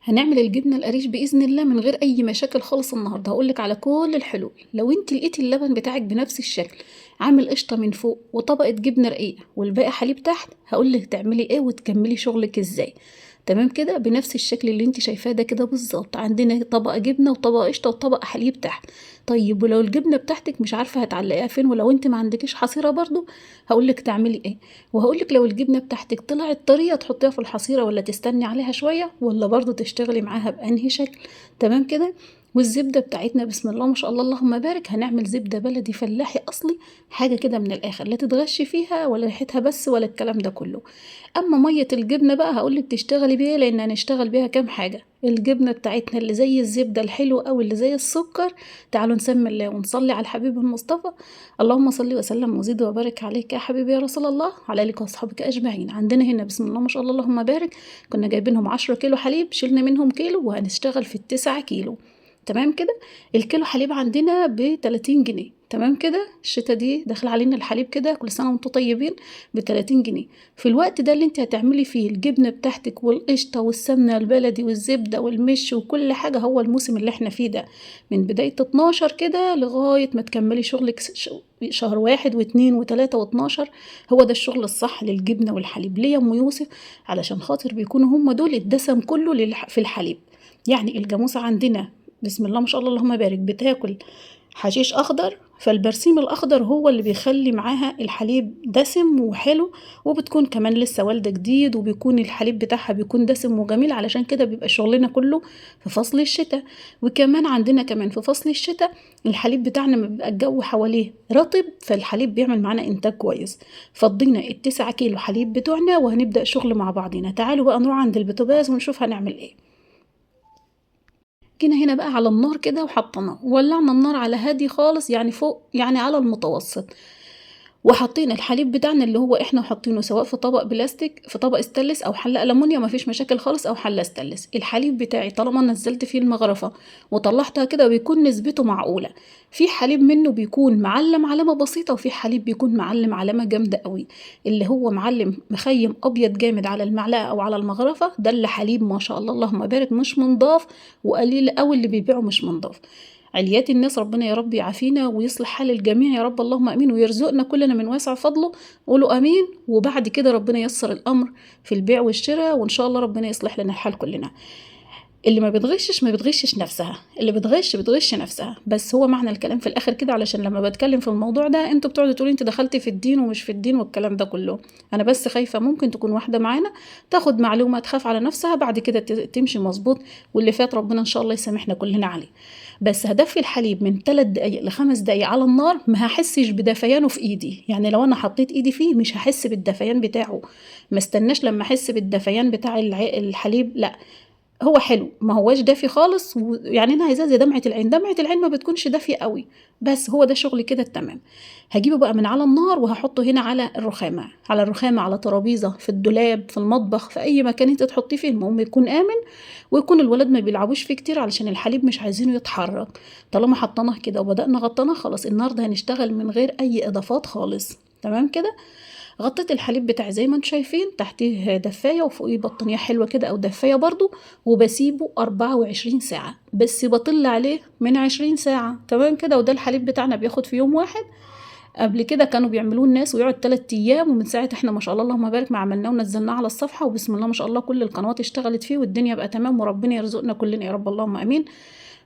هنعمل الجبنة القريش بإذن الله من غير أي مشاكل خالص النهاردة. هقولك على كل الحلول. لو انت لقيتي اللبن بتاعك بنفس الشكل عامل قشطة من فوق وطبقة جبنة رقيقة والباقي حليب تحت، هقولك تعملي ايه وتكملي شغلك ازاي. تمام كده بنفس الشكل اللي انت شايفاه ده كده بالظبط. عندنا طبقة جبنة وطبقة قشطة وطبقة حليب تحت. طيب ولو الجبنة بتاعتك مش عارفة هتعلقيها فين، ولو انت ما عندكيش حصيرة برضو هقولك تعملي ايه. وهقولك لو الجبنة بتاعتك طلعت طرية تحطيها في الحصيرة ولا تستني عليها شوية، ولا برضو تشتغلي معاها بأنهي شكل. تمام كده. والزبدة بتاعتنا بسم الله ما شاء الله اللهم بارك، هنعمل زبدة بلدي فلاحي أصلي، حاجة كده من الآخر، لا تتغشي فيها ولا ريحتها بس ولا الكلام ده كله. أما مية الجبنة بقى هقولك تشتغلي بيها، لأن هنشتغل بيها كام حاجة. الجبنة بتاعتنا اللي زي الزبدة الحلو أو اللي زي السكر، تعالوا نسمي الله ونصلي على الحبيب المصطفى. اللهم صل وسلم وزد وبارك عليك يا حبيبي يا رسول الله، على آلك وأصحابك أجمعين. عندنا هنا بسم الله ما شاء الله اللهم بارك، كنا جايبينهم 10 كيلو حليب، شلنا منهم كيلو وهنشتغل في ال9 كيلو. تمام كده. الكيلو حليب عندنا ب30 جنيه. تمام كده. الشتا دي داخل علينا الحليب كده، كل سنة وانتم طيبين، ب30 جنيه. في الوقت ده اللي انت هتعملي فيه الجبنة بتاعتك والقشطة والسمنة البلدي والزبدة والمش وكل حاجة، هو الموسم اللي احنا فيه ده من بداية 12 كده لغاية ما تكملي شغلك شهر 1 و2 و3 و12. هو ده الشغل الصح للجبنة والحليب. ليه يا ام يوسف؟ علشان خاطر بيكونوا هم دول الدسم كله في الحليب. يعني الجاموسة عندنا بسم الله ما شاء الله اللهم بارك بتاكل حشيش اخضر، فالبرسيم الاخضر هو اللي بيخلي معاها الحليب دسم وحلو، وبتكون كمان لسه والده جديد، وبيكون الحليب بتاعها بيكون دسم وجميل. علشان كده بيبقى شغلنا كله في فصل الشتاء. وكمان عندنا كمان في فصل الشتاء الحليب بتاعنا ما بيبقى الجو حواليه رطب، فالحليب بيعمل معانا انتاج كويس. فضينا ال9 كيلو حليب بتوعنا وهنبدأ شغل مع بعضينا. تعالوا بقى نروح عند البوتاجاز ونشوف هنعمل ايه. جينا هنا بقى على النار كده وحطيناه وولعنا النار على هادي خالص، يعني فوق يعني على المتوسط. وحطينا الحليب بتاعنا اللي هو احنا حاطينه سواء في طبق بلاستيك، في طبق استانلس او حله ألمونيا مفيش مشاكل خالص، او حله استانلس. الحليب بتاعي طالما نزلت فيه المغرفه وطلعتها كده بيكون نسبته معقوله. في حليب منه بيكون معلم علامه بسيطه، وفي حليب بيكون معلم علامه جامده قوي. اللي هو معلم مخيم ابيض جامد على المعلقه او على المغرفه، ده اللي حليب ما شاء الله اللهم بارك مش منضاف، وقليل قوي اللي بيبيعه مش منضاف. عليات الناس ربنا يا رب يعافينا ويصلح حال الجميع يا رب اللهم امين، ويرزقنا كلنا من واسع فضله. قولوا امين. وبعد كده ربنا ييسر الامر في البيع والشراء، وان شاء الله ربنا يصلح لنا الحال كلنا. اللي ما بتغشش ما بتغشش نفسها، اللي بتغش نفسها. بس هو معنى الكلام في الاخر كده، علشان لما بتكلم في الموضوع ده انتوا بتقعدوا تقولوا انت دخلتي في الدين ومش في الدين والكلام ده كله. انا بس خايفه ممكن تكون واحده معانا تاخد معلومه تخاف على نفسها، بعد كده تمشي مظبوط، واللي فات ربنا ان شاء الله يسامحنا كلنا عليه. بس هدفي الحليب من 3 دقايق ل5 دقايق على النار، ما هحسش بدفيانه في ايدي. يعني لو انا حطيت ايدي فيه مش هحس بالدفيان بتاعه. ما استناش لما احس بالدفيان بتاع الحليب، لا. هو حلو ما هواش دافي خالص، يعني انا عايزاه زي دمعه العين. دمعه العين ما بتكونش دافيه قوي، بس هو ده شغل كده التمام. هجيبه بقى من على النار وهحطه هنا على الرخامه، على ترابيزه، في الدولاب، في المطبخ، في اي مكان انت تحطيه فيه، المهم يكون امن ويكون الولاد ما بيلعبوش فيه كتير، علشان الحليب مش عايزينه يتحرك. طالما حطيناه كده وبدأنا غطيناه خلاص، النهارده هنشتغل من غير اي اضافات خالص. تمام كده. غطيت الحليب بتاعي زي ما انتم شايفين، تحتيه دفاية وفوقيه بطانية حلوة كده او دفاية برضو، وبسيبه 24 ساعة بس، بطل عليه من 20 ساعة. تمام كده. وده الحليب بتاعنا بياخد في يوم واحد. قبل كده كانوا بيعملوه الناس ويقعد 3 ايام، ومن ساعة احنا ما شاء الله اللهم بارك ما عملناه ونزلناه على الصفحة، وبسم الله ما شاء الله كل القنوات اشتغلت فيه والدنيا بقى تمام، وربنا يرزقنا كلنا يا رب اللهم امين.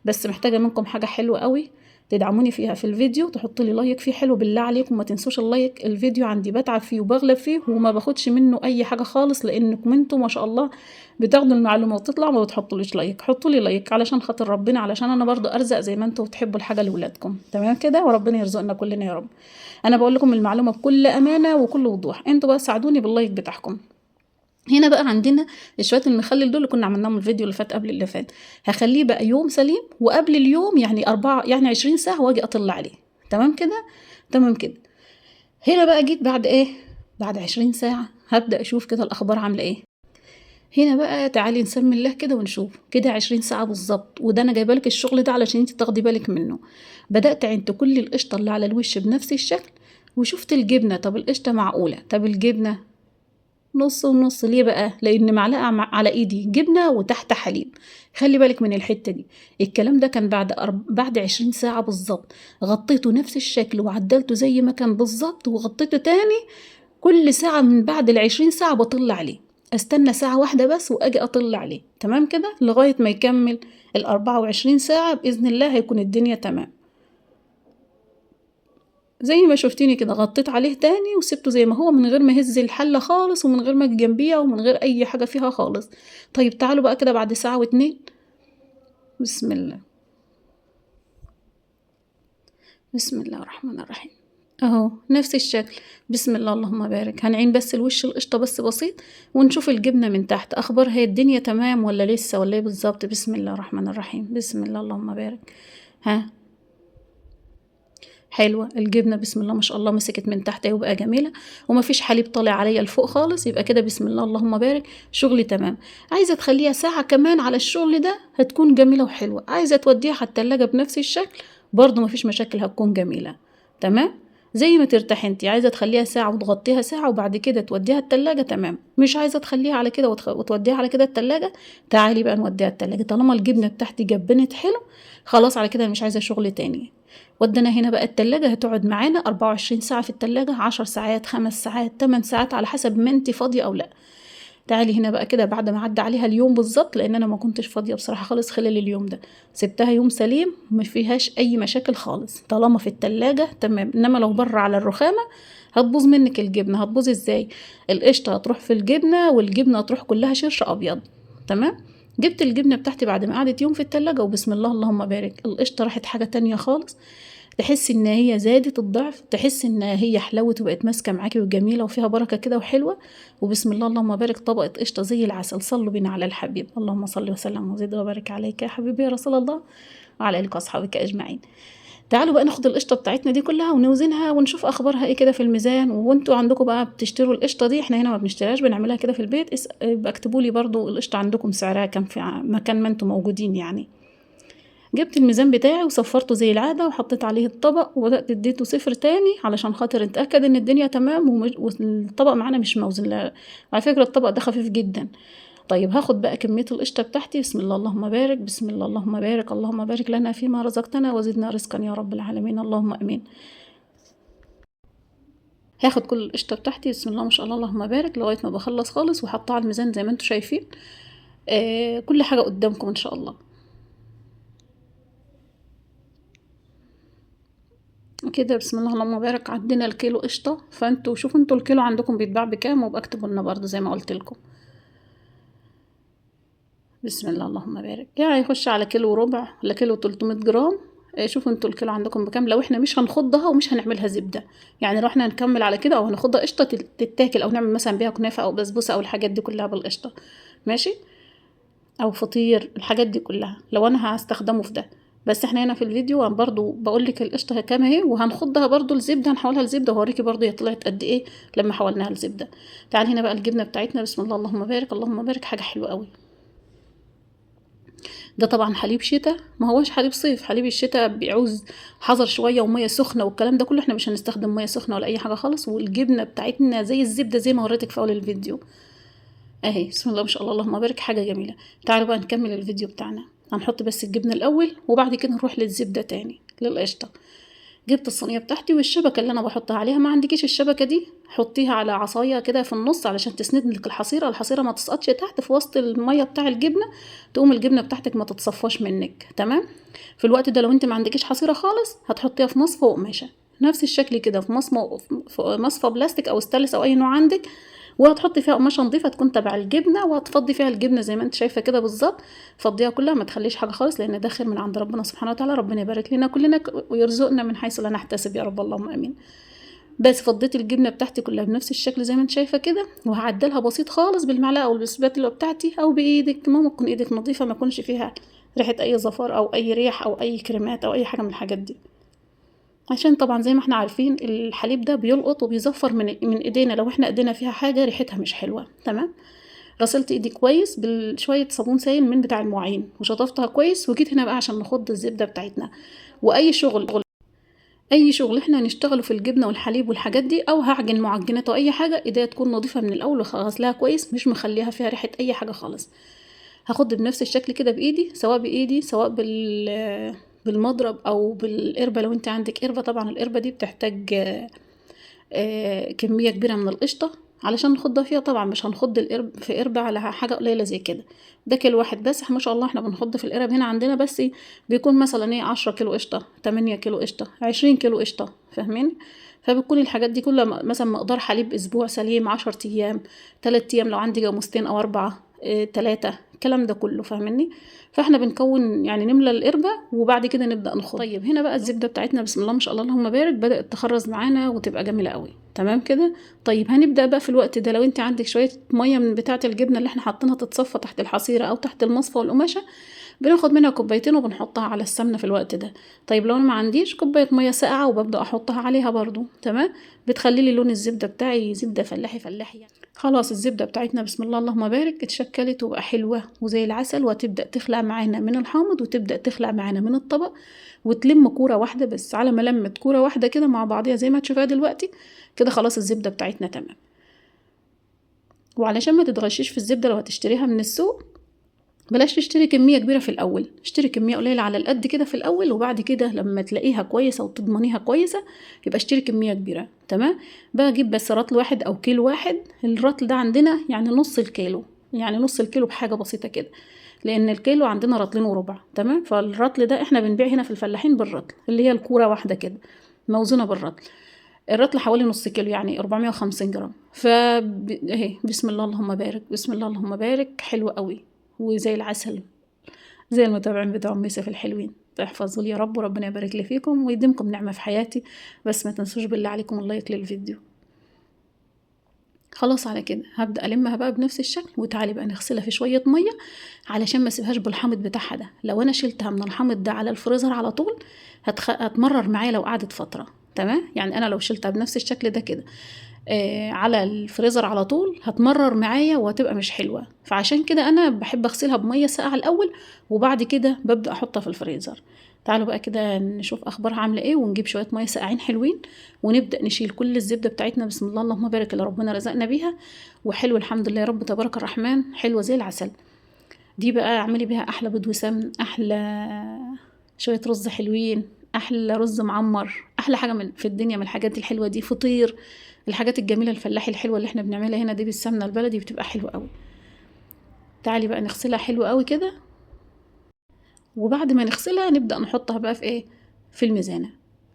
بس محتاجة منكم حاجة حلوة قوي تدعموني فيها في الفيديو، تحطوا لي لايك فيه حلو بالله عليكم. ما تنسوش اللايك. الفيديو عندي بتعب فيه وبغلب فيه وما باخدش منه اي حاجه خالص، لانكم انتوا ما شاء الله بتاخدوا المعلومه وتطلع ما بتحطوليش لايك. حطوا لي لايك علشان خاطر ربنا، علشان انا برضو ارزق زي ما انتوا بتحبوا الحاجه لاولادكم. تمام كده. وربنا يرزقنا كلنا يا رب. انا بقول لكم المعلومه بكل امانه وكل وضوح، انتوا بس ساعدوني باللايك بتاعكم. هنا بقى عندنا شويه المخلل دول اللي كنا عملناهم الفيديو اللي فات قبل اللي فات، هخليه بقى يوم سليم، وقبل اليوم يعني 4 يعني 20 ساعه واجي اطلع عليه. تمام كده. تمام كده. هنا بقى جيت بعد ايه، بعد 20 ساعه هبدا اشوف كده الاخبار عامله ايه. هنا بقى تعالي نسمي الله كده ونشوف كده 20 ساعه بالظبط. وده انا جايبه لك الشغل ده علشان انت تاخدي بالك منه. بدات عند كل القشطه اللي على الوش بنفس الشكل، وشفت الجبنه، طب القشطه معقوله، طب الجبنه نص ونص. ليه بقى؟ لان معلقه على ايدي جبنه وتحت حليب. خلي بالك من الحته دي. الكلام ده كان بعد 20 ساعه بالظبط. غطيته نفس الشكل وعدلته زي ما كان بالظبط وغطيته تاني. كل ساعه من بعد ال20 ساعه بطل عليه. استنى ساعه واحده بس واجي اطل عليه. تمام كده لغايه ما يكمل ال24 ساعه باذن الله هيكون الدنيا تمام. زي ما شفتيني كده غطيت عليه تاني وسبته زي ما هو من غير ما اهز الحلة خالص ومن غير ما اجي جنبيها ومن غير اي حاجة فيها خالص. طيب تعالوا بقى كده بعد ساعة واتنين. بسم الله. بسم الله الرحمن الرحيم. اهو نفس الشكل. بسم الله اللهم بارك. هنعين بس الوش القشطة بس بسيط ونشوف الجبنة من تحت اخبار هي الدنيا تمام ولا لسه ولا ايه بالظبط. بسم الله الرحمن الرحيم. بسم الله اللهم بارك. ها حلوة الجبنة بسم الله ما شاء الله مسكت من تحت يبقى جميلة. ومفيش حليب طالع عليا لفوق خالص يبقى كده بسم الله اللهم بارك شغلي تمام. عايزة تخليها ساعة كمان على الشغل ده هتكون جميلة وحلوة. عايزة توديها على التلاجة بنفس الشكل برضو مفيش مشاكل هتكون جميلة. تمام. زي ما ترتاحي انتي. عايزة تخليها ساعة وتغطيها ساعة وبعد كده توديها التلاجة تمام. مش عايزة تخليها على كده وتوديها على كده التلاجة. تعالي بقى نوديها التلاجة طالما الجبنة بتاعتي جبنت حلو. خلاص على كده مش عايزة شغل تاني. ودنا هنا بقى التلاجة هتقعد معانا 24 ساعة في التلاجة. 10 ساعات 5 ساعات 8 ساعات على حسب ما انت فاضية او لا. تعالي هنا بقى كده بعد ما عدى عليها اليوم بالظبط لان انا ما كنتش فاضية بصراحة خالص خلال اليوم ده. سبتها يوم سليم ما فيهاش اي مشاكل خالص طالما في التلاجة تمام. انما لو بره على الرخامة هتبوظ منك الجبنة. هتبوظ ازاي؟ القشطة هتروح في الجبنة والجبنة هتروح كلها شرش ابيض. تمام. جبت الجبنة بتاعتي بعد ما قعدت يوم في التلاجة وبسم الله اللهم بارك القشطة راحت حاجة تانية خالص. تحس ان هي زادت الضعف. تحس ان هي حلوت وبقت ماسكه معاكي وجميله وفيها بركه كده وحلوه. وبسم الله اللهم بارك طبقه قشطه زي العسل. صلوا بنا على الحبيب. اللهم صل وسلم وزد وبارك عليك يا حبيبي يا رسول الله وعلى اليك واصحابك اجمعين. تعالوا بقى ناخد القشطه بتاعتنا دي كلها ونوزنها ونشوف اخبارها ايه كده في الميزان. وانتوا عندكم بقى بتشتروا القشطه دي. احنا هنا ما بنشتريهاش بنعملها كده في البيت. اكتبوا لي برضو القشطه عندكم سعرها كام في مكان ما انتوا موجودين يعني. جبت الميزان بتاعي وصفرته زي العادة وحطيت عليه الطبق وبدأت اديته صفر تاني علشان خاطر اتأكد ان الدنيا تمام والطبق معانا مش موزن. لا على فكرة الطبق ده خفيف جدا. طيب هاخد بقى كمية القشطة بتاعتي. بسم الله اللهم بارك. بسم الله اللهم بارك. اللهم بارك لنا فيما رزقتنا وزدنا رزقا يا رب العالمين اللهم امين. هاخد كل القشطة بتاعتي بسم الله ما شاء الله اللهم بارك لغاية ما بخلص خالص وحطها على الميزان زي ما انتوا شايفين. كل حاجة قدامكم ان شاء الله كده. بسم الله اللهم بارك عدينا الكيلو قشطه. فانتوا شوفوا انتوا الكيلو عندكم بيتباع بكام وابقى اكتبوا لنا برضه زي ما قلت لكم. بسم الله اللهم بارك يعني يخش على كيلو وربع ولا كيلو 300 جرام. شوفوا انتوا الكيلو عندكم بكام. لو احنا مش هنخضها ومش هنعملها زبده يعني لو احنا هنكمل على كده او هناخدها قشطه تتاكل او نعمل مثلا بيها كنافه او بسبوسه او الحاجات دي كلها بالقشطه ماشي. او فطير الحاجات دي كلها لو انا هستخدمه في ده. بس احنا هنا في الفيديو انا برضو بقول لك القشطه كام اهي وهنخضها برضو الزبده هنحولها لزبده وهوريكي برضو هي طلعت قد ايه لما حولناها لزبده. تعالي هنا بقى الجبنه بتاعتنا. بسم الله اللهم بارك. اللهم بارك حاجه حلوه قوي. ده طبعا حليب شتاء ما هوش حليب صيف. حليب الشتاء بيعوز حذر شويه وميه سخنه والكلام ده كله. احنا مش هنستخدم ميه سخنه ولا اي حاجه خالص. والجبنه بتاعتنا زي الزبده زي ما وريتك في اول الفيديو اهي. بسم الله ما شاء الله اللهم بارك حاجه جميله. تعالوا بقى نكمل الفيديو بتاعنا. هنحط بس الجبنه الاول وبعد كده نروح للزبده تاني للقشطه. جبت الصينيه بتاعتي والشبكه اللي انا بحطها عليها. ما عندكيش الشبكه دي حطيها على عصايه كده في النص علشان تسند لك الحصيره. الحصيره ما تسقطش تحت في وسط الميه بتاع الجبنه تقوم الجبنه بتاعتك ما تتصفاش منك. تمام. في الوقت ده لو انت ما عندكيش حصيره خالص هتحطيها في مصفى وقماشه نفس الشكل كده في مصفى بلاستيك او ستانلس او اي نوع عندك. وهتحطي فيها قماشه نظيفه تكون تبع الجبنه وهتفضي فيها الجبنه زي ما انت شايفه كده بالظبط. فضيها كلها ما تخليش حاجه خالص لان ده خير من عند ربنا سبحانه وتعالى. ربنا يبارك لنا كلنا ويرزقنا من حيث لا نحتسب يا رب اللهم امين. بس فضيت الجبنه بتاعتي كلها بنفس الشكل زي ما انت شايفه كده وهعدلها بسيط خالص بالمعلقه او بالسباتيلا بتاعتي او بايدك. ممكن تكون ايدك نظيفه ما يكونش فيها ريحه اي زفار او اي ريح او اي كريمات او اي حاجه من الحاجات دي. عشان طبعا زي ما احنا عارفين الحليب ده بيلقط وبيزفر من ايدينا لو احنا ايدينا فيها حاجه ريحتها مش حلوه. تمام. غسلت ايدي كويس بشويه صابون سائل من بتاع المواعين وشطفتها كويس وجيت هنا بقى عشان نخض الزبده بتاعتنا. واي شغل اي شغل احنا هنشتغله في الجبنه والحليب والحاجات دي، او هعجن معجنات او اي حاجه، ايديا تكون نظيفه من الاول وغسلها كويس، مش مخليها فيها ريحه اي حاجه خالص. هاخد بنفس الشكل كده بايدي، سواء بالمضرب او بالقربه. لو انت عندك قربه، طبعا القربه دي بتحتاج كميه كبيره من القشطه علشان نخضها فيها. طبعا مش هنخض القرب في قربة على حاجة قليلة زي كده، ده كيلو واحد بس. ما شاء الله احنا بنخض في القرب هنا عندنا بس بيكون مثلا 10 كيلو قشطة، 8 كيلو قشطة، 20 كيلو قشطة، فاهمين؟ فبتكون الحاجات دي كلها مثلا مقدار حليب اسبوع سليم، 10 ايام، 3 ايام لو عندي جاموستين او 4، 3، الكلام ده كله، فاهمني؟ فاحنا بنكون يعني نملى القربة وبعد كده نبدأ نخض. طيب هنا بقى الزبدة بتاعتنا بسم الله ما شاء الله اللهم بارك بدأت تخرز معانا وتبقى جميلة قوي، تمام كده. طيب هنبدأ بقى في الوقت ده، لو انت عندك شوية مية من بتاعة الجبنة اللي احنا حاطينها تتصفى تحت الحصيرة او تحت المصفى والقماشة، بناخد منها كوبايتين وبنحطها على السمنة في الوقت ده. طيب لو انا ما عنديش، كوباية مية ساقعة وببدأ احطها عليها برضو، تمام. بتخلي لي لون الزبدة بتاعي زبدة فلاحي فلاحي يعني. خلاص الزبدة بتاعتنا بسم الله اللهم بارك اتشكلت وبقى حلوة وزي العسل، وتبدأ تخلع معانا من الحامض وتبدأ تخلع معانا من الطبق، وتلم كورة واحدة بس. على ما لمت كورة واحدة كده مع بعضيها زي ما تشوفها دلوقتي كده، خلاص الزبدة بتاعتنا تمام. وعلشان ما تتغشيش في الزبدة لو هتشتريها من السوق، بلاش تشتري كمية كبيرة في الأول، اشتري كمية قليلة على القد كده في الأول، وبعد كده لما تلاقيها كويسة وتضمنيها كويسة يبقى اشتري كمية كبيرة، تمام. بجيب بس رطل واحد أو كيلو واحد. الرطل ده عندنا يعني نص الكيلو، يعني نص الكيلو بحاجة بسيطة كده، لأن الكيلو عندنا رطلين وربع، تمام. فالرطل ده احنا بنبيع هنا في الفلاحين بالرطل، اللي هي الكورة واحدة كده موزونة بالرطل. الرطل حوالي نص كيلو يعني 450 جرام. اهي بسم الله اللهم بارك، بسم الله اللهم بارك، حلو قوي وزي العسل، زي المتابعين بتوع ميسا في الحلوين. تحفظوا لي يا رب، وربنا يبارك لي فيكم ويديمكم نعمة في حياتي. بس ما تنسوش بالله عليكم اللايك للفيديو. خلاص على كده هبدأ ألمها بقى بنفس الشكل، وتعالي بقى نغسلها في شوية مية علشان ما اسيبهاش بالحامض بتاعها ده. لو أنا شلتها من الحامض ده على الفريزر على طول هتمرر معايا لو قعدت فترة، تمام. يعني أنا لو شلتها بنفس الشكل ده كده على الفريزر على طول هتمرر معايا وهتبقى مش حلوة. فعشان كده أنا بحب أغسلها بمية ساقعة الأول، وبعد كده ببدأ أحطها في الفريزر. تعالوا بقى كده نشوف أخبارها عاملة إيه، ونجيب شوية مية ساقعين حلوين، ونبدأ نشيل كل الزبدة بتاعتنا بسم الله اللهم بارك اللي ربنا رزقنا بيها. وحلو الحمد لله يا رب تبارك الرحمن، حلوة زي العسل. دي بقى اعملي بيها أحلى بيض وسمن، أحلى شوية رز حلوين، أحلى رز معمر، أحلى حاجة في الدنيا من الحاجات الحلوة دي. فطير، الحاجات الجميلة الفلاحي الحلوة اللي احنا بنعملها هنا دي بالسمنة البلدي بتبقى حلوة قوي. تعالي بقى نغسلها حلو قوي كده، وبعد ما نغسلها نبدأ نحطها بقى في ايه، في الميزانة.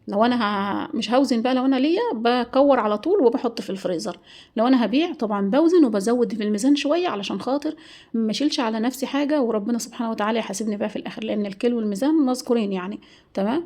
لو انا مش هوزن بقى، لو انا ليا بكور على طول وبحط في الفريزر. لو انا هبيع طبعا بوزن وبزود في الميزان شوية علشان خاطر ما اشيلش على نفسي حاجة وربنا سبحانه وتعالى يحاسبني بقى في الاخر، لان الكيلو والميزان مذكورين يعني، تمام.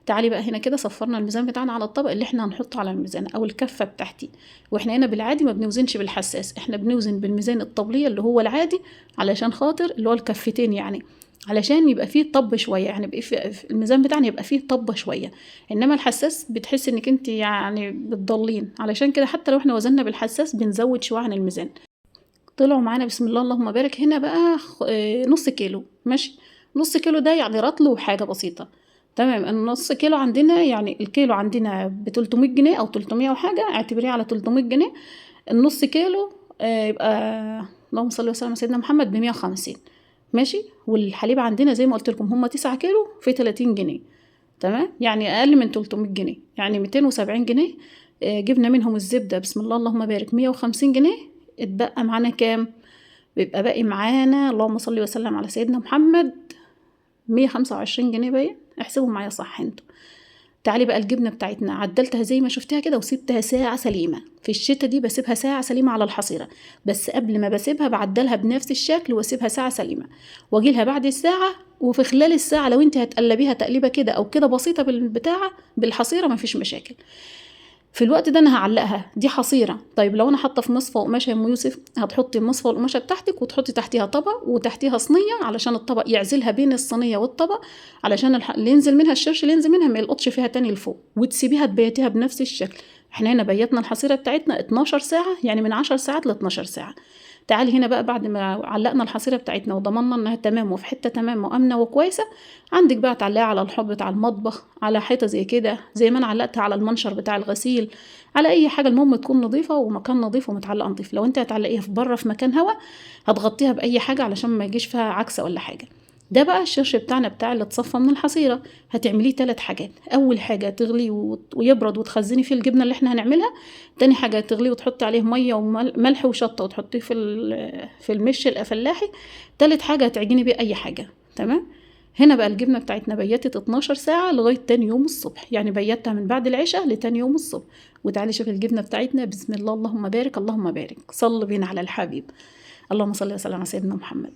تعالي بقى هنا كده صفرنا الميزان بتاعنا على الطبق اللي احنا هنحطه على الميزان او الكفه بتاعتي. واحنا هنا بالعادي ما بنوزنش بالحساس، احنا بنوزن بالميزان الطبليه اللي هو العادي، علشان خاطر اللي هو الكفتين يعني، علشان يبقى فيه طب شويه، يعني يبقى في الميزان بتاعنا يبقى فيه طبه شويه. انما الحساس بتحس انك انت يعني بتضلين، علشان كده حتى لو احنا وزننا بالحساس بنزود شويه عن الميزان. طلعوا معانا بسم الله اللهم بارك هنا بقى نص كيلو، ماشي. نص كيلو ده يعني رطل وحاجه بسيطه، تمام. النص كيلو عندنا يعني الكيلو عندنا ب300 جنيه او 300 وحاجه، اعتبريه على 300 جنيه. النص كيلو يبقى اللهم صل وسلم على سيدنا محمد ب150، ماشي. والحليب عندنا زي ما قلت لكم هم 9 كيلو في 30 جنيه، تمام. يعني اقل من 300 جنيه، يعني 270 جنيه. جبنا منهم الزبده بسم الله اللهم بارك 150 جنيه. اتبقى معانا كام؟ بيبقى باقي معانا اللهم صل وسلم على سيدنا محمد 125 جنيه باين، احسبوا معايا صح انتوا. تعالي بقى الجبنة بتاعتنا عدلتها زي ما شفتها كده وسبتها ساعة سليمة. في الشتا دي بسيبها ساعة سليمة على الحصيرة، بس قبل ما بسيبها بعدلها بنفس الشكل واسيبها ساعة سليمة، واجيلها بعد الساعة. وفي خلال الساعة لو انت هتقلبيها تقليبة كده او كده بسيطة بالبتاعة بالحصيرة مفيش مشاكل. في الوقت ده انا هعلقها، دي حصيره. طيب لو انا حاطه في مصفى قماشه يا ام يوسف، هتحطي المصفى والقماشه بتاعتك وتحطي تحتيها طبق وتحتيها صينيه، علشان الطبق يعزلها بين الصينيه والطبق، علشان اللي ينزل منها الشرش اللي ينزل منها ما يلقطش فيها تاني لفوق، وتسيبيها تبيتيها بنفس الشكل. احنا هنا بيتنا الحصيره بتاعتنا 12 ساعه، يعني من 10 ساعات ل 12 ساعه. تعالي هنا بقى بعد ما علقنا الحصيرة بتاعتنا وضمننا انها تمام وفي حتة تمام وامنة وكويسة، عندك بقى تعلقها على الحوض بتاع المطبخ، على حيطة زي كده زي ما انا علقتها على المنشر بتاع الغسيل، على اي حاجة المهم تكون نظيفة ومكان نظيف ومتعلقة نظيف. لو انت هتعلقيها في بره في مكان هوا هتغطيها باي حاجة علشان ما يجيش فيها عكسة ولا حاجة. ده بقى الشرش بتاعنا بتاع اللي اتصفى من الحصيرة. هتعمليه 3 حاجات. اول حاجة تغليه ويبرد وتخزني فيه الجبنة اللي احنا هنعملها. تاني حاجة تغليه وتحطي عليه مية وملح وشطة وتحطيه في المش الفلاحي. تالت حاجة هتعجني بيه اي حاجة. تمام. هنا بقى الجبنة بتاعتنا بيتت 12 ساعة لغاية تاني يوم الصبح، يعني بيتها من بعد العشاء لتاني يوم الصبح. وتعالي شوفي الجبنة بتاعتنا، بسم الله اللهم بارك اللهم بارك، صل بينا على الحبيب، اللهم صل وسلم على سيدنا محمد.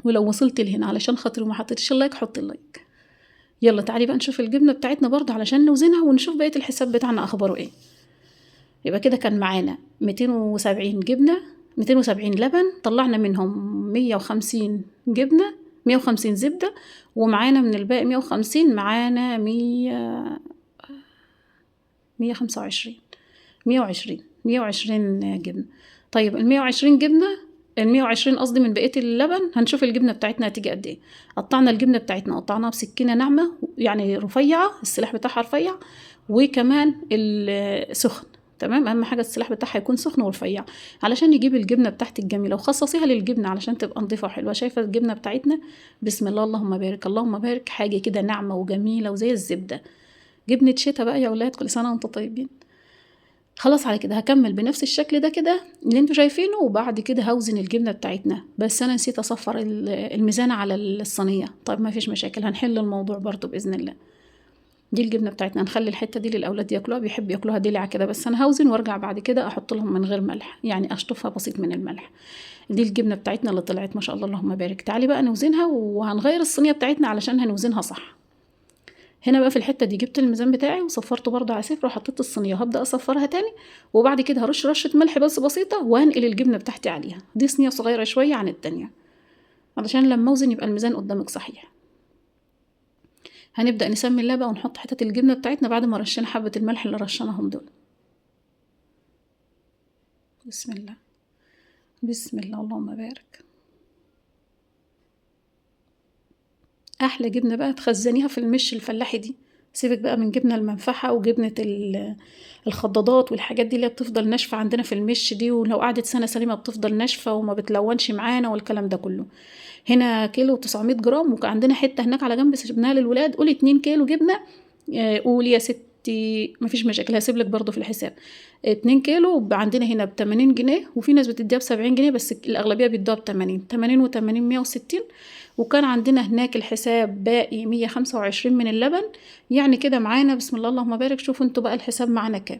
ولو وصلت لهنا علشان خاطري وما حطيتش اللايك حطي اللايك. يلا تعالي بقى نشوف الجبنة بتاعتنا برضه علشان نوزنها ونشوف بقية الحساب بتاعنا اخباره ايه. يبقى كده كان معانا 270 جبنة، 270 لبن، طلعنا منهم 150 جبنة، 150 زبدة، ومعانا من الباقي 150 معانا 125 120 جبنة. طيب 120 جبنة، 120 قصدي من بقية اللبن. هنشوف الجبنة بتاعتنا هتيجي قد ايه. قطعنا الجبنة بتاعتنا، قطعناها بسكينة ناعمة يعني رفيعة، السلاح بتاعها رفيع، وكمان السخن. تمام. اهم حاجه السلاح بتاعها يكون سخن ورفيع علشان يجيب الجبنه بتاعتك جميله، وخصصيها للجبنه علشان تبقى نظيفه وحلوه. شايفه الجبنه بتاعتنا بسم الله اللهم بارك اللهم بارك، حاجه كده ناعمه وجميله وزي الزبده. جبنه شتا بقى يا ولاد، كل سنه وانتم طيبين. خلاص على كده هكمل بنفس الشكل ده كده اللي انتوا شايفينه، وبعد كده هوزن الجبنه بتاعتنا. بس انا نسيت اصفر الميزان على الصينيه. طيب ما فيش مشاكل، هنحل الموضوع برضو باذن الله. دي الجبنه بتاعتنا، هنخلي الحته دي للاولاد ياكلوها، بيحب ياكلوها دلع كده. بس انا هوزن وارجع بعد كده احط لهم من غير ملح، يعني اشطفها بسيط من الملح. دي الجبنه بتاعتنا اللي طلعت ما شاء الله اللهم بارك. تعالي بقى نوزنها، وهنغير الصينيه بتاعتنا علشان هنوزنها صح. هنا بقى في الحته دي جبت الميزان بتاعي وصفرته برضه على صفر وحطيت الصينيه، وهبدا اصفرها تاني. وبعد كده هرش رشه ملح بس بسيطه، وهنقل الجبنه بتاعتي عليها. دي صينيه صغيره شويه عن التانيه علشان لما اوزن يبقى الميزان قدامك صحيح. هنبدأ نسمي الله بقى ونحط حتة الجبنة بتاعتنا بعد ما رشينا حبة الملح اللي رشناهم دول. بسم الله بسم الله اللهم بارك. أحلى جبنة بقى تخزنيها في المش الفلاحي دي. سيبك بقى من جبنة المنفحة وجبنة الخضادات والحاجات دي اللي بتفضل ناشفة عندنا في المش دي، ولو قعدت سنة سليمة بتفضل ناشفة وما بتلونش معانا والكلام ده كله. هنا كيلو 900 جرام، وكان عندنا حتة هناك على جنب سيبناها للولاد. قولي 2 كيلو جبنة. قولي يا ستي مفيش مشاكل، هسيبلك برضو في الحساب. 2 كيلو عندنا هنا ب80 جنيه، وفي ناس بتديها ب70 جنيه، بس الأغلبية بيدوها ب80 و80 160. وكان عندنا هناك الحساب باقي 125 من اللبن. يعني كده معانا بسم الله اللهم بارك. شوفوا انتوا بقى الحساب معانا كام.